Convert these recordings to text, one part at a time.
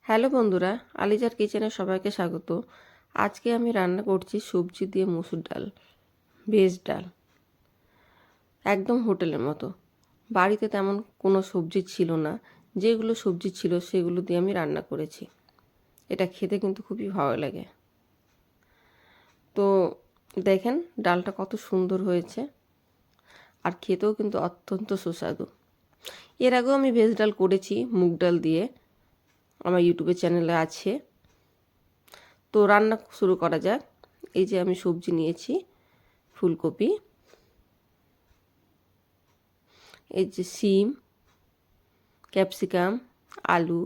Hello বন্ধুরা, আলিজার কিচেনে সবাইকে স্বাগত। আজকে আমি রান্না করছি সবজি দিয়ে মসুর ডাল, ভেজ ডাল, একদম হোটেলের মতো। বাড়িতে তেমন কোনো সবজি ছিল না, যেগুলো সবজি ছিল সেগুলো দিয়ে আমি রান্না করেছি। এটা খেতে কিন্তু খুবই ভালো লাগে। তো দেখেন ডালটা কত সুন্দর হয়েছে, আর খেতেও কিন্তু অত্যন্ত সুস্বাদু। এর আগেও আমি ভেজ ডাল করেছি মুগ ডাল দিয়ে, আমার ইউটিউবের চ্যানেলে আছে। তো রান্না শুরু করা যাক। এই যে আমি সবজি নিয়েছি, ফুলকপি, এই যে সিম, ক্যাপসিকাম, আলু,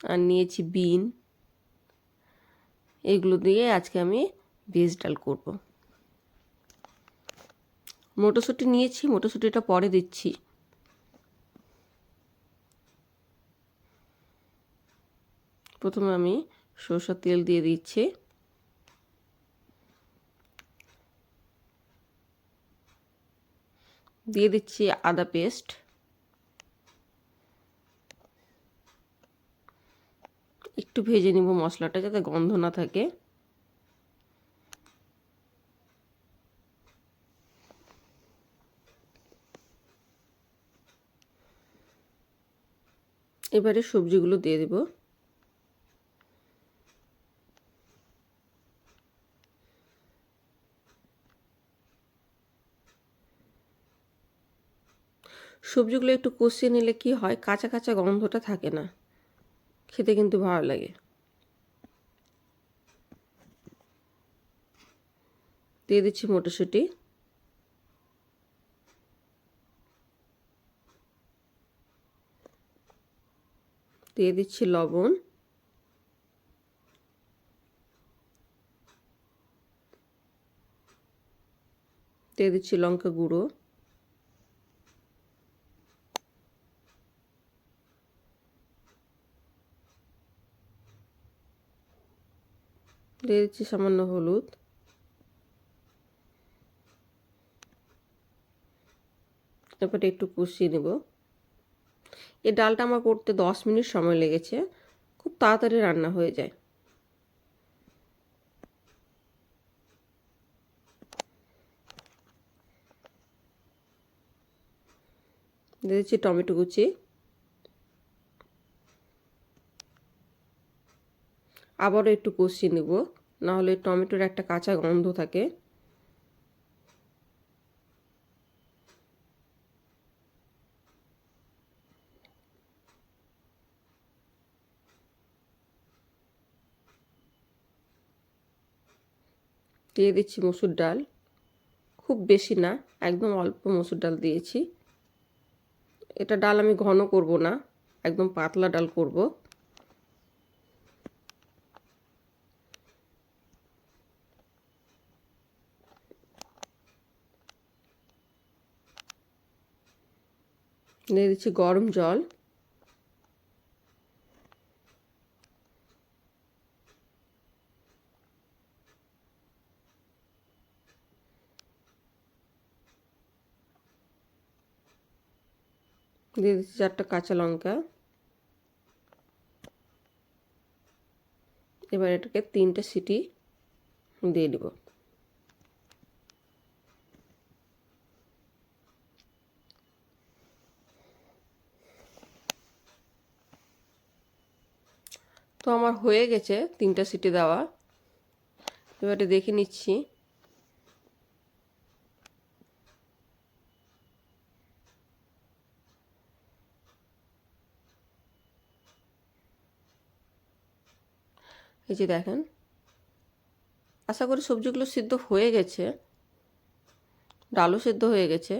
আর নিয়েছি বিন। এগুলো দিয়ে আজকে আমি ভেজ ডাল করব। মটরশুঁটি নিয়েছি, মটরশুঁটিটা পরে দিচ্ছি। প্রথমে আমি সরষের তেল দিয়ে দিচ্ছি, দিয়ে দিচ্ছি আদা পেস্ট, একটু ভেজে নিব মশলাটা যাতে গন্ধ না থাকে। এবারে সবজিগুলো দিয়ে দেব। সবজিগুলো একটু কষিয়ে নিলে কি হয়, কাঁচা কাঁচা গন্ধটা থাকে না, খেতে কিন্তু ভালো লাগে। দিয়ে দিচ্ছি মটরশুঁটি, দিয়ে দিচ্ছি লবণ, দিয়ে দিচ্ছি লঙ্কা গুঁড়ো, দিয়ে দিচ্ছি সামান্য হলুদ, এরপরে একটু কষিয়ে নেব। এই ডালটা আমার করতে 10 মিনিট সময় লেগেছে, খুব তাড়াতাড়ি রান্না হয়ে যায়। দিয়ে দিচ্ছি টমেটো কুচি, আবারও একটু কষিয়ে নেব, নাহলে টমেটোর একটা কাঁচা গন্ধ থাকে। দিয়ে দিচ্ছি মসুর ডাল, খুব বেশি না, একদম অল্প মসুর ডাল দিয়েছি। এটা ডাল আমি ঘন করব না, একদম পাতলা ডাল করব। দিয়ে দিচ্ছি গরম জল, দিয়ে দিচ্ছি 4টা কাঁচা লঙ্কা। এবার এটাকে 3টে সিটি দিয়ে দেব। তো আমার হয়ে গেছে 3টা সিটি দেওয়া। এবারে দেখে নিচ্ছি। এই যে দেখেন, আশা করি সবজিগুলো সিদ্ধ হয়ে গেছে, ডালও সিদ্ধ হয়ে গেছে।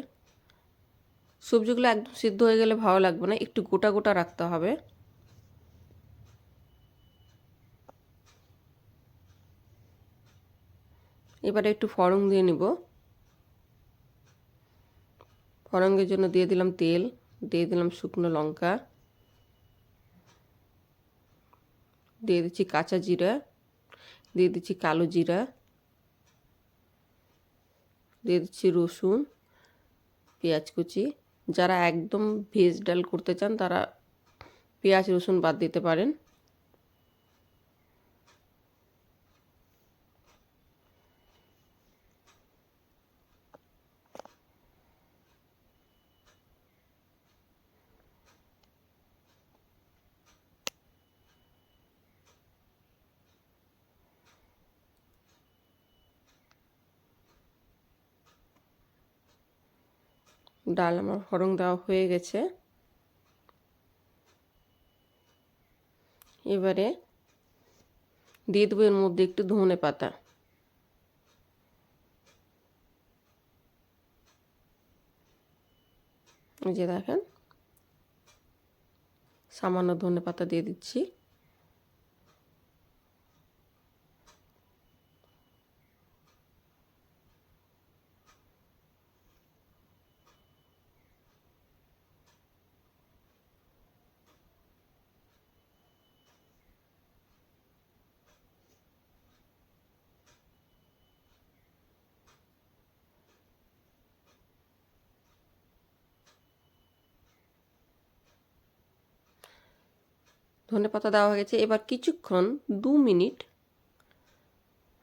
সবজিগুলো একদম সিদ্ধ হয়ে গেলে ভালো লাগবে না, একটু গোটা গোটা রাখতে হবে। এবারে একটু ফড়ং দিয়ে নিব। ফড়ঙের জন্য দিয়ে দিলাম তেল, দিয়ে দিলাম শুকনো লঙ্কা, দিয়ে দিচ্ছি কাঁচা জিরা, দিয়ে দিচ্ছি কালো জিরা, দিয়ে দিচ্ছি রসুন, পেঁয়াজ কুচি। যারা একদম ভেজ ডাল করতে চান তারা পেঁয়াজ রসুন বাদ দিতে পারেন। ডাল আমার ফোড়ন দেওয়া হয়ে গেছে। এবারে দিয়ে দেবো এর মধ্যে একটু ধনে পাতা। এই যে দেখেন, সামান্য ধনে পাতা দিয়ে দিচ্ছি। ধনেপাতা দেওয়া হয়ে গেছে। এবার কিছুক্ষণ 2 মিনিট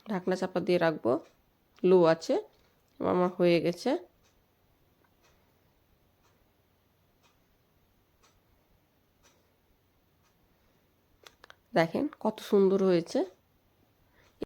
ঢাকনা চাপা দিয়ে রাখবো, লো আছে। আমার হয়ে গেছে। দেখেন কত সুন্দর হয়েছে।